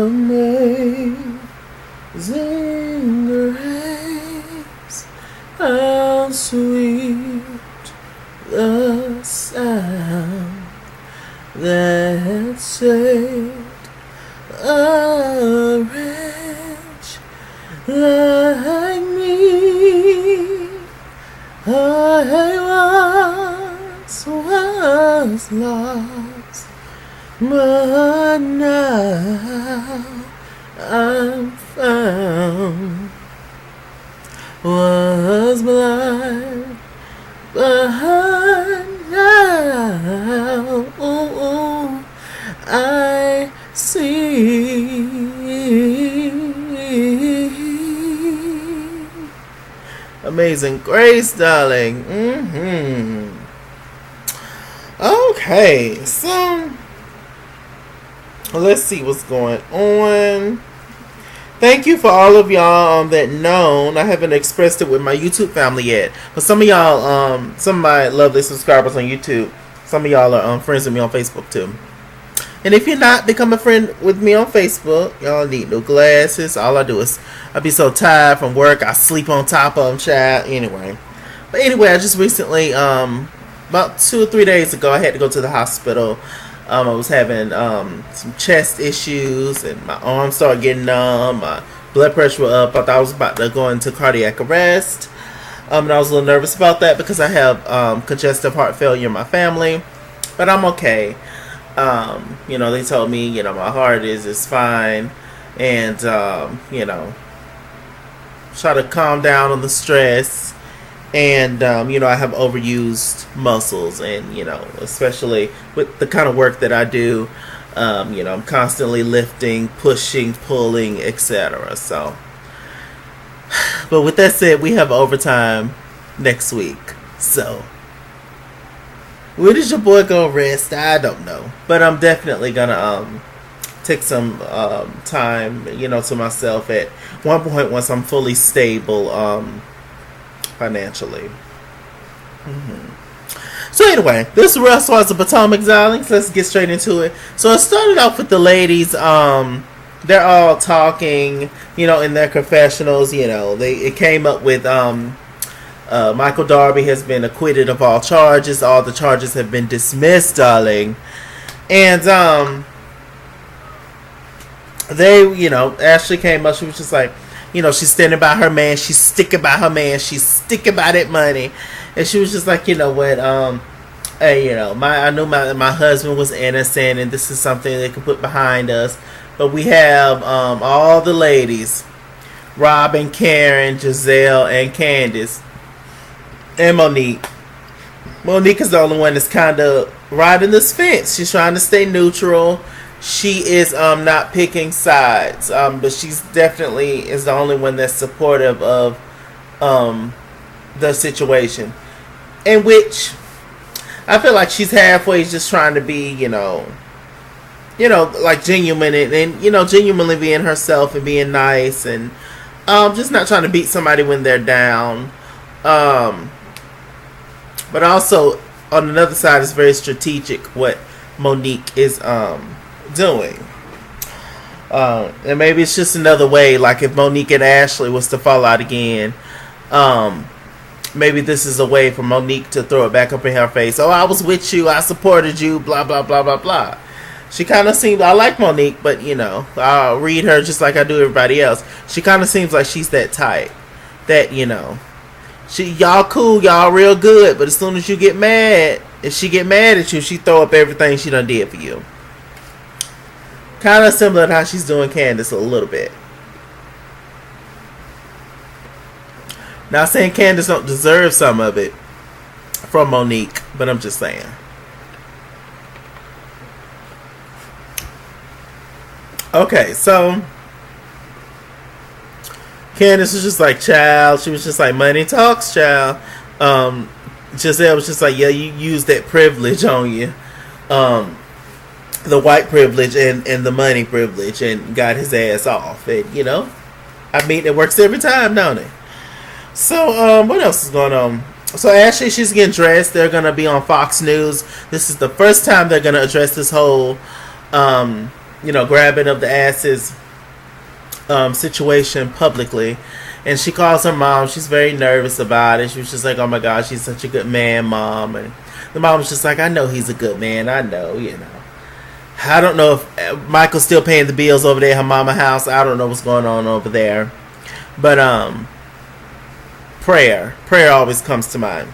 Amazing grace, how sweet the sound that saved a wretch like me. I once was lost, but now I'm found. Was blind, but now I see. Amazing Grace, darling. Okay, so let's see what's going on. Thank you for all of y'all that know. I haven't expressed it with my YouTube family yet, but some of y'all, some of my lovely subscribers on YouTube, some of y'all are friends with me on Facebook too. And if you're not, become a friend with me on Facebook. Y'all need new glasses. All I do is, I be so tired from work, I sleep on top of them, child. Anyway, I just recently, about 2 or 3 days ago, I had to go to the hospital. I was having some chest issues, and my arms started getting numb. My blood pressure was up. I thought I was about to go into cardiac arrest. And I was a little nervous about that because I have congestive heart failure in my family. But I'm okay. They told me, my heart is fine. And, try to calm down on the stress. And, I have overused muscles, and, especially with the kind of work that I do, I'm constantly lifting, pushing, pulling, etc. So, but with that said, we have overtime next week. So, when is your boy gonna rest? I don't know. But I'm definitely gonna, take some, time, to myself at one point once I'm fully stable, financially. So anyway, this is Real Swords of Potomac, darlings. Let's get straight into it. So it started off with the ladies. They're all talking, in their confessionals. It came up with Michael Darby has been acquitted of all charges. All the charges have been dismissed, darling. And Ashley came up. She was just like, she's standing by her man. She's sticking by her man. She's sticking by that money. And she was just like, what? Hey, I knew my husband was innocent, and this is something they can put behind us. But we have all the ladies, Robyn, Karen, Gizelle, and Candiace, and Monique. Monique is the only one that's kind of riding this fence. She's trying to stay neutral. She is not picking sides, but she's definitely is the only one that's supportive of the situation, in which I feel like she's halfway just trying to be, like genuine and genuinely being herself and being nice, and just not trying to beat somebody when they're down. But also on another side, it's very strategic what Monique is doing. And maybe it's just another way, like if Monique and Ashley was to fall out again, maybe this is a way for Monique to throw it back up in her face. Oh, I was with you, I supported you, blah blah blah blah blah. She kind of seems, I like Monique, but I'll read her just like I do everybody else. She kind of seems like she's that type that y'all cool, y'all real good, but as soon as you get mad, if she get mad at you, she throw up everything she done did for you. Kind of similar to how she's doing Candiace a little bit. Not saying Candiace don't deserve some of it from Monique, but I'm just saying. Okay, so Candiace was just like, child. She was just like, money talks, child. Gizelle was just like, yeah, you used that privilege on you. The white privilege and the money privilege, and got his ass off. And I mean, it works every time, don't it? So what else is going on? So Ashley, she's getting dressed. They're gonna be on Fox News. This is the first time they're gonna address this whole grabbing of the asses situation publicly. And she calls her mom. She's very nervous about it. She was just like, oh my gosh, he's such a good man, Mom. And the mom was just like, I know he's a good man. I know. I don't know if Michael's still paying the bills over there at her mama house. I don't know what's going on over there. But prayer always comes to mind.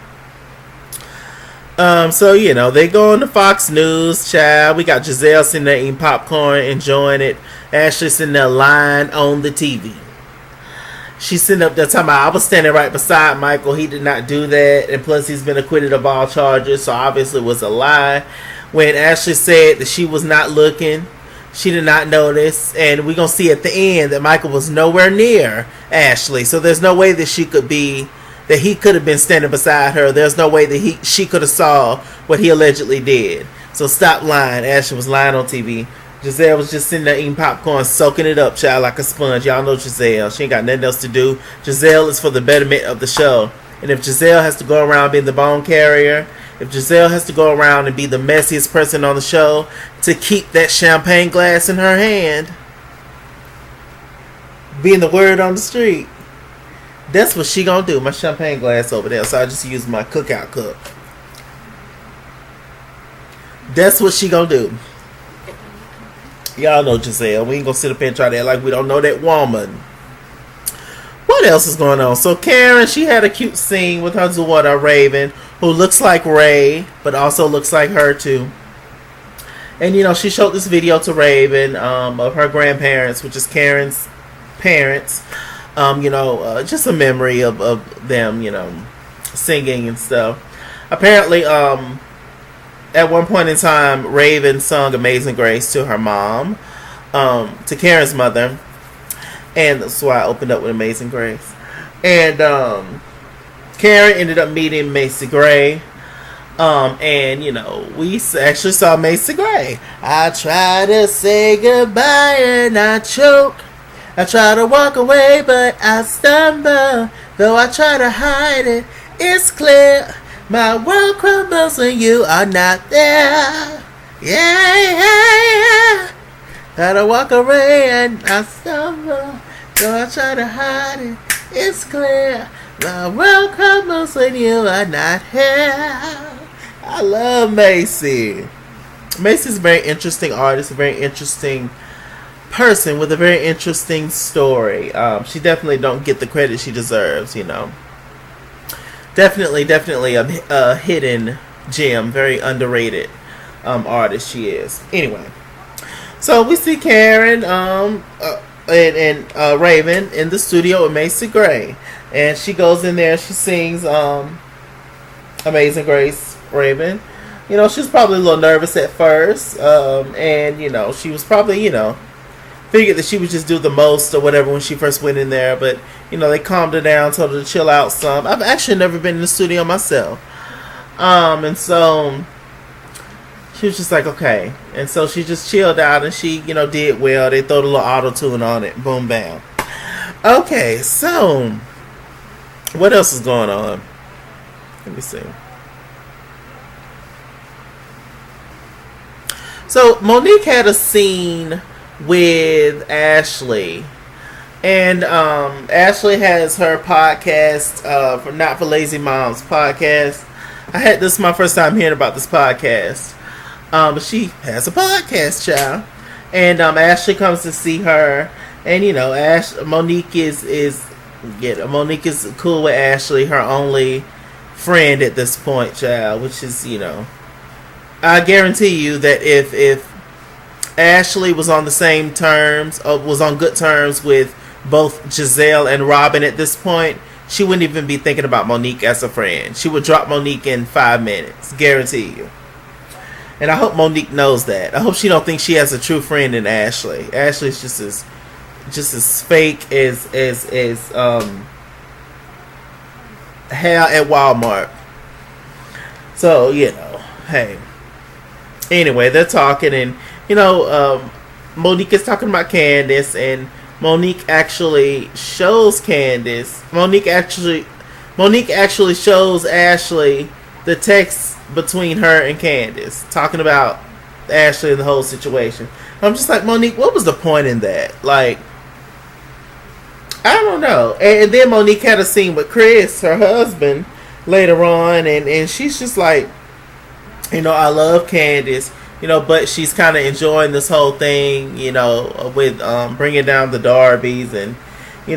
So they go on to Fox News, child. We got Gizelle sitting there eating popcorn, enjoying it. Ashley sitting there lying on the TV. She's sitting up there talking about, I was standing right beside Michael. He did not do that. And plus, he's been acquitted of all charges. So, obviously, it was a lie. When Ashley said that she was not looking, she did not notice. And we're going to see at the end that Michael was nowhere near Ashley. So, there's no way that he could have been standing beside her. There's no way that she could have saw what he allegedly did. So, stop lying. Ashley was lying on TV. Gizelle was just sitting there eating popcorn, soaking it up, child, like a sponge. Y'all know Gizelle. She ain't got nothing else to do. Gizelle is for the betterment of the show. And if Gizelle has to go around being the bone carrier, if Gizelle has to go around and be the messiest person on the show to keep that champagne glass in her hand, being the word on the street, that's what she gonna do. My champagne glass over there, so I just use my cookout cup. That's what she gonna do. Y'all know Gizelle. We ain't gonna sit up here and try to act like we don't know that woman. What else is going on? So Karen, she had a cute scene with her daughter Robyn, who looks like Ray, but also looks like her too. And she showed this video to Robyn of her grandparents, which is Karen's parents. Just a memory of them, singing and stuff. Apparently, at one point in time, Robyn sung Amazing Grace to her mom, to Karen's mother. And that's why I opened up with Amazing Grace. And Karen ended up meeting Macy Gray. And, we actually saw Macy Gray. I try to say goodbye and I choke. I try to walk away but I stumble. Though I try to hide it, it's clear. My world crumbles when you are not there. Yeah. Gotta walk away and I stumble. Though I try to hide it, it's clear. My world crumbles when you are not here. I love Macy. Macy's a very interesting artist, a very interesting person with a very interesting story. She definitely don't get the credit she deserves, Definitely a hidden gem, very underrated artist she is. Anyway, so we see Karen and Robyn in the studio with Macy Gray, and she goes in there. She sings Amazing Grace. Robyn, she was probably a little nervous at first, and she was probably figured that she would just do the most or whatever when she first went in there, but they calmed her down, told her to chill out some. I've actually never been in the studio myself, and so she was just like, okay, and so she just chilled out and she did well. They threw a little auto tune on it, boom bam. Okay, so what else is going on? Let me see. So Monique had a scene with Ashley, and Ashley has her podcast, for Not for Lazy Moms podcast. This is my first time hearing about this podcast, but she has a podcast, child. And Ashley comes to see her, and Monique is cool with Ashley, her only friend at this point, child, which is I guarantee you that if Ashley was on the same terms, was on good terms with both Gizelle and Robyn at this point, she wouldn't even be thinking about Monique as a friend. She would drop Monique in 5 minutes, guarantee you. And I hope Monique knows that. I hope she don't think she has a true friend in Ashley. Ashley's just as fake as hell at Walmart. So hey. Anyway, they're talking, and Monique is talking about Candiace, and Monique actually shows Candiace. Monique actually shows Ashley the text between her and Candiace, talking about Ashley and the whole situation. I'm just like, Monique, what was the point in that? Like, I don't know. And then Monique had a scene with Chris, her husband, later on, and she's just like, I love Candiace, but she's kind of enjoying this whole thing, with bringing down the Darbys, and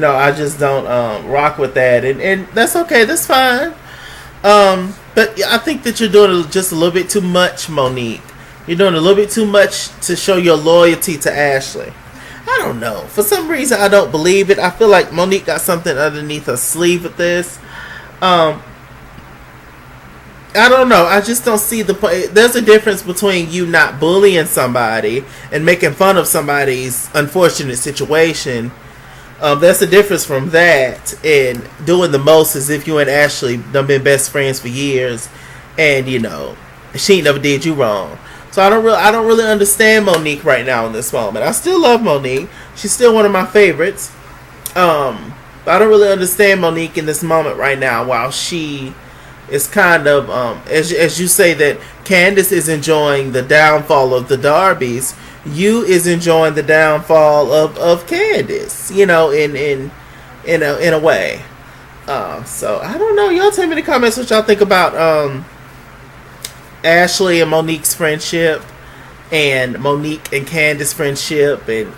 I just don't rock with that, and that's okay, that's fine. But I think that you're doing just a little bit too much, Monique. You're doing a little bit too much to show your loyalty to Ashley. I don't know. For some reason, I don't believe it. I feel like Monique got something underneath her sleeve with this. I don't know. I just don't see the point. There's a difference between you not bullying somebody and making fun of somebody's unfortunate situation. That's a difference from that and doing the most as if you and Ashley done been best friends for years, and she ain't never did you wrong. So I don't really understand Monique right now in this moment. I still love Monique. She's still one of my favorites. But I don't really understand Monique in this moment right now, while she is kind of as you say that Candiace is enjoying the downfall of the Darbys. You is enjoying the downfall of Candiace, in a way. So I don't know. Y'all tell me in the comments what y'all think about Ashley and Monique's friendship, and Monique and Candiace friendship, and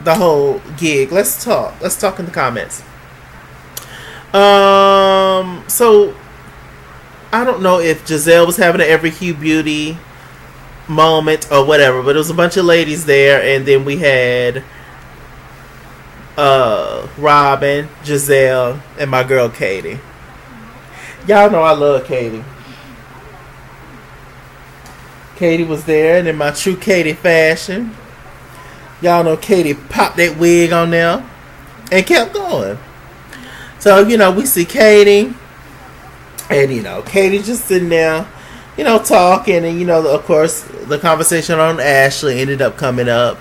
the whole gig. Let's talk in the comments. So I don't know if Gizelle was having an Every Hue Beauty moment or whatever, but it was a bunch of ladies there, and then we had Robyn, Gizelle, and my girl Katie. Y'all know I love Katie. Katie was there, and in my true Katie fashion, y'all know Katie popped that wig on there and kept going. So we see Katie, and Katie just sitting there, talking, and of course the conversation on Ashley ended up coming up.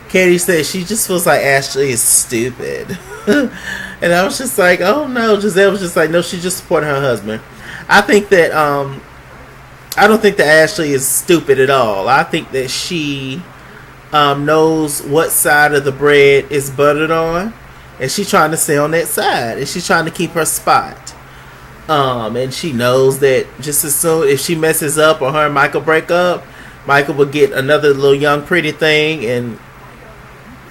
Katie said she just feels like Ashley is stupid. And I was just like, oh no. Gizelle was just like, no, she's just supporting her husband. I think that I don't think that Ashley is stupid at all. I think that she knows what side of the bread is buttered on, and she's trying to stay on that side, and she's trying to keep her spot. And she knows that just as soon if she messes up or her and Michael break up, Michael will get another little young pretty thing, and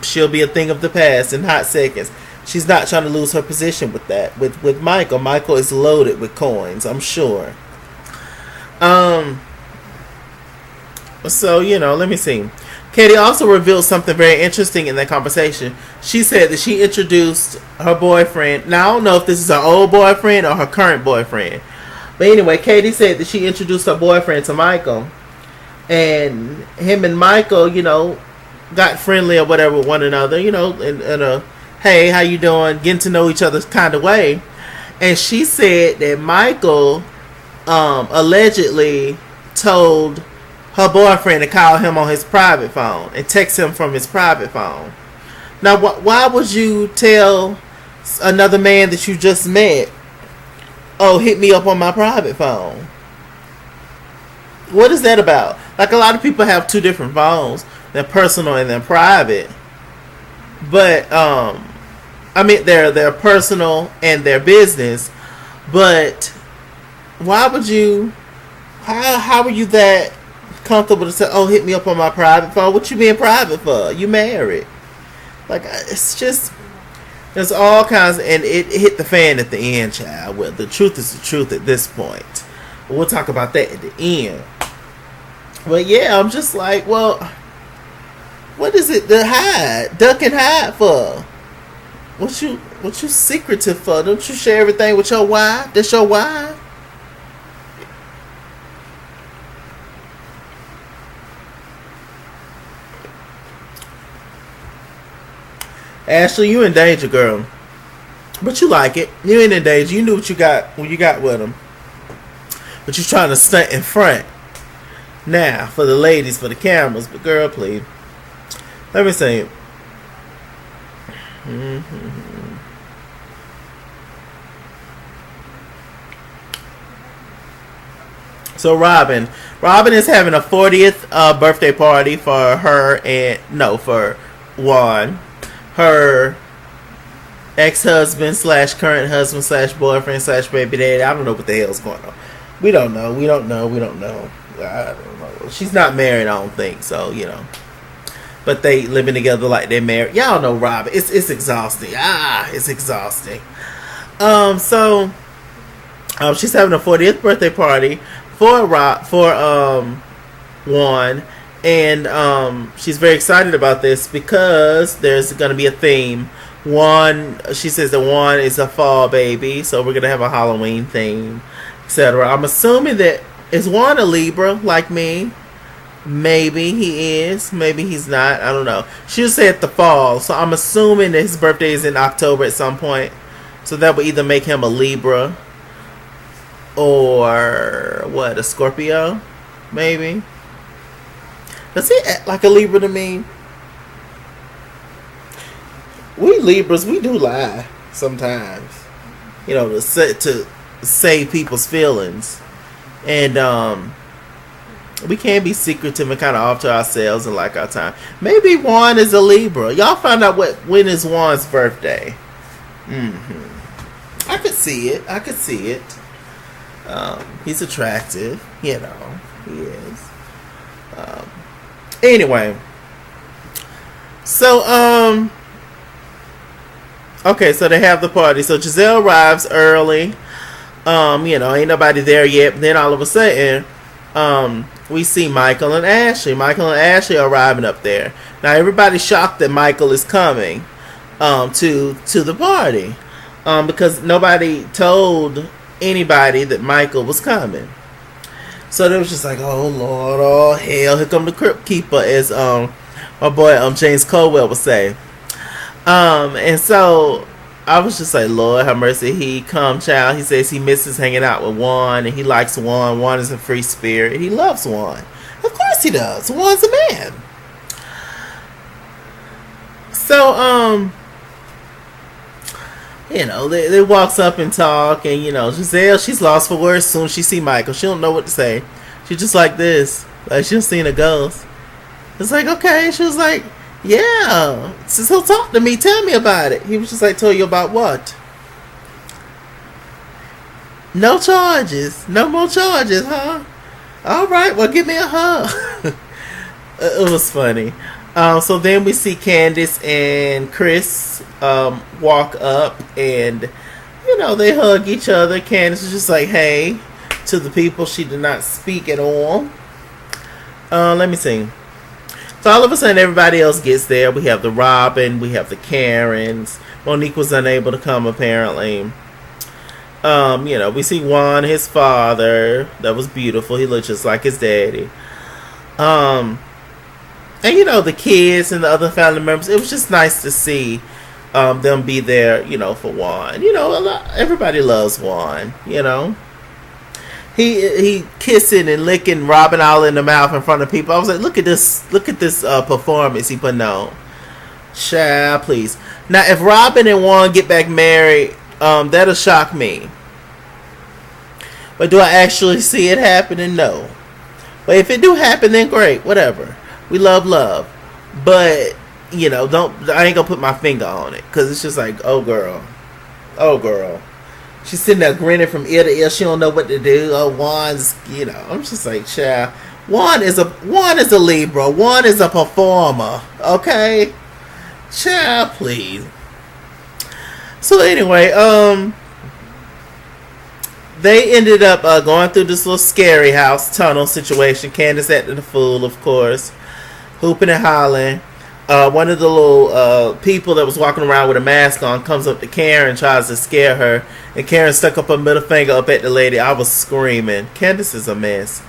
she'll be a thing of the past in hot seconds. She's not trying to lose her position with that. With Michael. Michael is loaded with coins, I'm sure. So, let me see. Katie also revealed something very interesting in that conversation. She said that she introduced her boyfriend. Now, I don't know if this is her old boyfriend or her current boyfriend. But anyway, Katie said that she introduced her boyfriend to Michael. And him and Michael, got friendly or whatever with one another, in a, hey, how you doing? Getting to know each other kind of way. And she said that Michael allegedly told her boyfriend to call him on his private phone and text him from his private phone. Now, why would you tell another man that you just met, oh, hit me up on my private phone? What is that about? Like, a lot of people have two different phones. They're personal and they're private. But, they're personal and they're business. But why would you, how are you that comfortable to say, oh, hit me up on my private phone? What you being private for? You married. Like, it's just, there's all kinds, and it hit the fan at the end, child. Well, the truth is the truth at this point. But we'll talk about that at the end. But yeah, I'm just like, well, what is it to hide? Duck and hide for? What you secretive for? Don't you share everything with your wife? That's your wife? Ashley, you in danger, girl. But you like it. You ain't in danger. You knew what you got when you got with him. But you trying to stunt in front. Now, for the ladies, for the cameras. But girl, please. Let me see. So Robyn is having a 40th birthday party for her for Juan, her ex-husband / current husband / boyfriend / baby daddy. I don't know what the hell's going on. We don't know. I don't know. She's not married, I don't think. So, but they living together like they're married. Y'all know Robyn. It's exhausting. It's exhausting. So she's having a 40th birthday party for Juan, and she's very excited about this because there's going to be a theme. She says that Juan is a fall baby, so we're going to have a Halloween theme, etc. I'm assuming that is Juan a Libra like me? Maybe he is, maybe he's not. I don't know. She said the fall, so I'm assuming that his birthday is in October at some point. So that would either make him a Libra or a Scorpio, maybe. Does he act like a Libra to me? We Libras, we do lie sometimes, to save people's feelings, and we can be secretive and kind of off to ourselves and like our time. Maybe Juan is a Libra. Y'all find out when is Juan's birthday. I could see it. He's attractive, he is. Anyway, so okay, so they have the party. So Gizelle arrives early. Ain't nobody there yet. But then all of a sudden, we see Michael and Ashley. Michael and Ashley are arriving up there. Now everybody's shocked that Michael is coming to the party. Because nobody told anybody that Michael was coming. So they was just like, oh Lord, oh hell, here come the Crypt Keeper, as my boy James Colwell would say. And so I was just like, Lord have mercy. He child. He says he misses hanging out with Juan, and he likes Juan. Juan is a free spirit. He loves Juan. Of course he does. Juan's a man. So they walks up and talk, and Gizelle, she's lost for words. Soon as she see Michael, she don't know what to say. She just like this, like she's seen a ghost. It's like, okay. She was like, yeah. So talk to me. Tell me about it. He was just like, tell you about what? No charges. No more charges, huh? All right. Well, give me a hug. It was funny. So then we see Candiace and Chris walk up, and they hug each other. Candiace is just like, hey, to the people. She did not speak at all. Let me see. So all of a sudden everybody else gets there. We have the Robyn, we have the Karens. Monique was unable to come apparently. We see Juan, his father. That was beautiful. He looked just like his daddy. And the kids and the other family members. It was just nice to see them be there, for Juan. Everybody loves Juan, He kissing and licking Robyn all in the mouth in front of people. I was like, look at this performance he putting on. Child, please. Now, if Robyn and Juan get back married, that'll shock me. But do I actually see it happening? No. But if it do happen, then great. Whatever. We love. But, I ain't gonna put my finger on it. Because it's just like, oh, girl. She's sitting there grinning from ear to ear. She don't know what to do. Oh, Juan's, I'm just like, child. Juan is a Libra. Juan is a performer. Okay? Child, please. So anyway, they ended up going through this little scary house tunnel situation. Candiace acting the fool, of course. Hooping and hollering. One of the little people that was walking around with a mask on comes up to Karen and tries to scare her. And Karen stuck up her middle finger up at the lady. I was screaming. Candiace is a mess.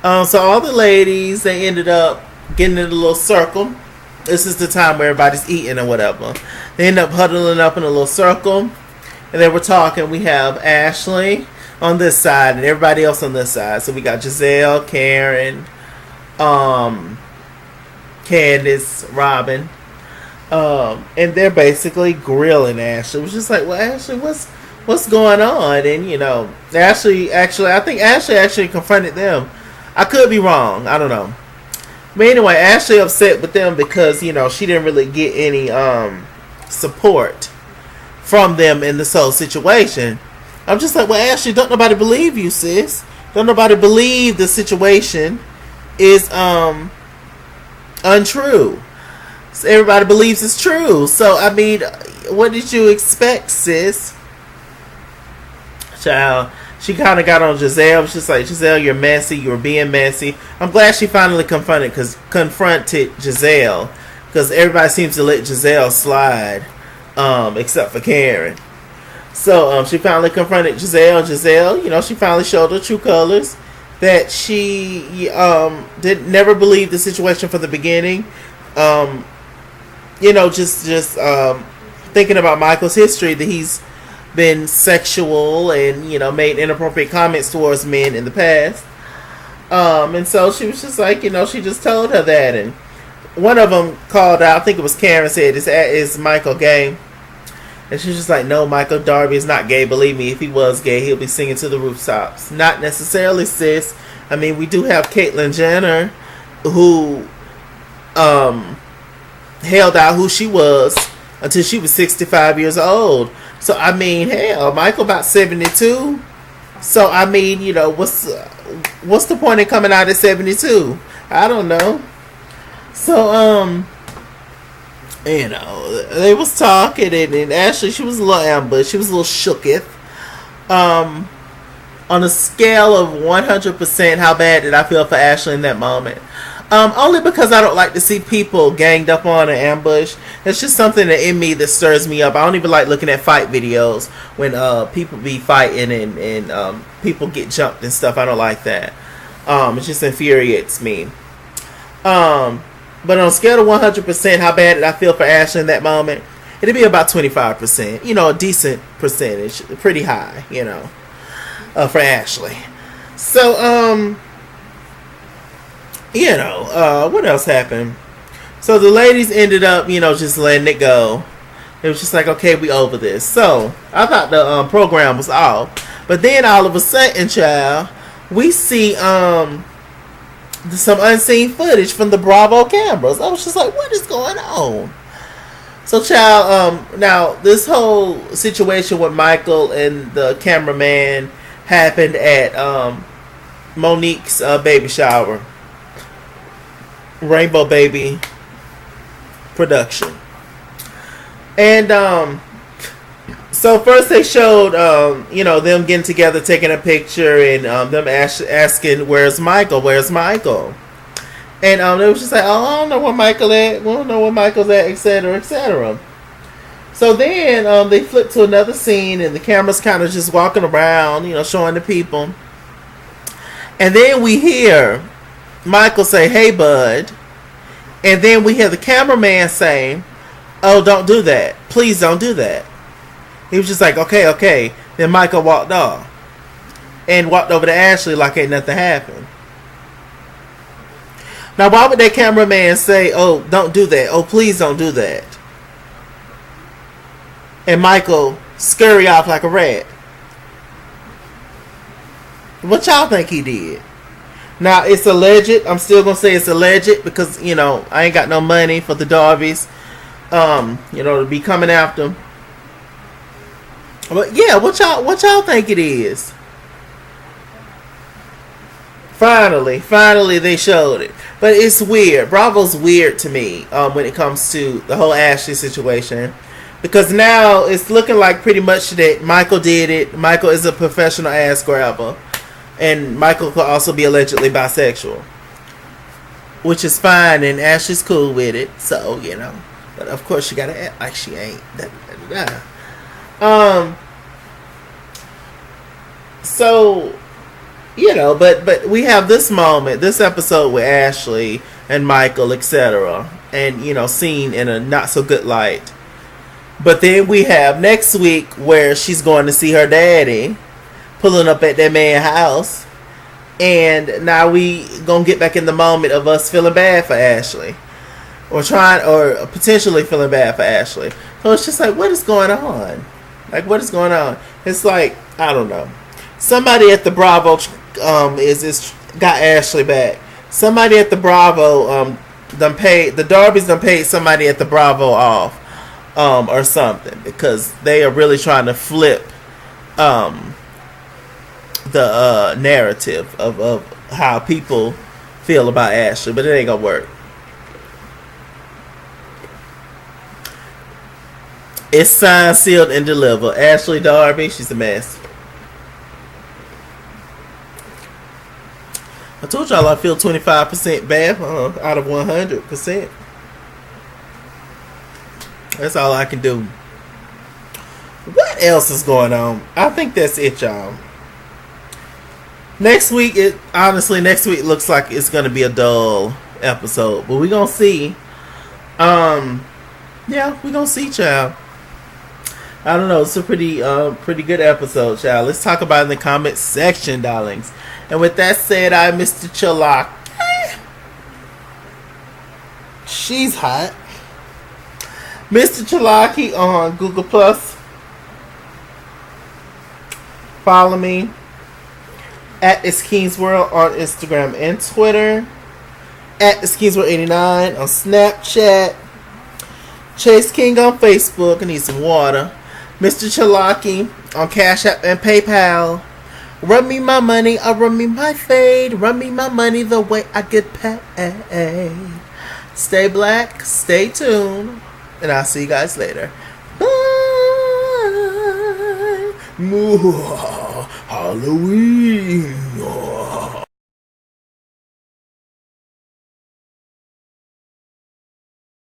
So all the ladies, they ended up getting in a little circle. This is the time where everybody's eating or whatever. They end up huddling up in a little circle. And they were talking. We have Ashley on this side and everybody else on this side. So we got Gizelle, Karen, Candiace, Robyn, and they're basically grilling Ashley. It was just like, well, Ashley, what's going on? And Ashley I think Ashley actually confronted them. I could be wrong. I don't know. But anyway, Ashley upset with them because she didn't really get any support from them in this whole situation. I'm just like, well, Ashley, don't nobody believe you, sis. Don't nobody believe the situation is untrue. So everybody believes it's true. So I mean, what did you expect, sis? Child, she kind of got on Gizelle. She's just like, Gizelle, you're messy. You're being messy. I'm glad she finally confronted Gizelle, because everybody seems to let Gizelle slide, except for Karen. So she finally confronted Gizelle. Gizelle, she finally showed her true colors, that she never believed the situation from the beginning. Just thinking about Michael's history, that he's been sexual and made inappropriate comments towards men in the past. And so she was just like, she just told her that, and one of them called out. I think it was Karen, said, "Is Michael gay?" And she's just like, "No, Michael Darby is not gay. Believe me, if he was gay, he'll be singing to the rooftops." Not necessarily, sis. I mean, we do have Caitlyn Jenner, who held out who she was until she was 65 years old. So I mean, hell, Michael about 72. So I mean, what's the point in coming out at 72? I don't know. So they was talking, and Ashley, she was a little ambushed. She was a little shooketh. On a scale of 100%, how bad did I feel for Ashley in that moment? Only because I don't like to see people ganged up on and ambushed. It's just something that in me that stirs me up. I don't even like looking at fight videos when people be fighting and people get jumped and stuff. I don't like that. It just infuriates me. But on a scale of 100%, how bad did I feel for Ashley in that moment? It'd be about 25%. A decent percentage. Pretty high, for Ashley. So, what else happened? So the ladies ended up, just letting it go. It was just like, okay, we over this. So I thought the program was off. But then all of a sudden, child, we see some unseen footage from the Bravo cameras. I was just like, what is going on? So, child, now this whole situation with Michael and the cameraman happened at Monique's baby shower. Rainbow Baby production. And so first they showed them getting together, taking a picture, and them asking, where's Michael, and they was just like, oh, I don't know where Michael at, we don't know where Michael's at, etc., etc. So then they flipped to another scene, and the camera's kind of just walking around, showing the people, and then we hear Michael say, "Hey, bud," and then we hear the cameraman say, "Oh, don't do that. Please don't do that." He was just like, okay. Then Michael walked off and walked over to Ashley like ain't nothing happened. Now, why would that cameraman say, "Oh, don't do that. Oh, please don't do that," and Michael scurry off like a rat? What y'all think he did? Now, it's alleged. I'm still going to say it's alleged because, I ain't got no money for the Darbys, to be coming after them. But, yeah, what y'all think it is? Finally, they showed it. But it's weird. Bravo's weird to me when it comes to the whole Ashley situation. Because now it's looking like pretty much that Michael did it. Michael is a professional ass grabber. And Michael could also be allegedly bisexual, which is fine, and Ashley's cool with it. So but of course she gotta act like she ain't. So but we have this moment, this episode with Ashley and Michael, etc., and seen in a not so good light. But then we have next week where she's going to see her daddy, pulling up at that man's house, and now we gonna get back in the moment of us feeling bad for Ashley, or potentially feeling bad for Ashley. So it's just like, what is going on? Like, what is going on? It's like, I don't know. Somebody at the Bravo is got Ashley back. Somebody at the Bravo done paid the Darbys done paid somebody at the Bravo off or something, because they are really trying to flip the narrative of how people feel about Ashley, but it ain't gonna work. It's signed, sealed, and delivered. Ashley Darby, she's a mess. I told y'all I feel 25% bad out of 100%. That's all I can do. What else is going on? I think that's it, y'all. Next week looks like it's gonna be a dull episode, but we gonna see. Yeah, we gonna see, child. I don't know. It's a pretty good episode, child. Let's talk about it in the comment section, darlings. And with that said, I'm Mr. Chalak. She's hot. Mr. Chalaki on Google Plus. Follow me at It's King's World on Instagram and Twitter. At It's King's World 89 on Snapchat. Chase King on Facebook. I need some water. Mr. Chalaki on Cash App and PayPal. Run me my money, or run me my fade. Run me my money the way I get paid. Stay black, stay tuned, and I'll see you guys later. Bye. Halloween.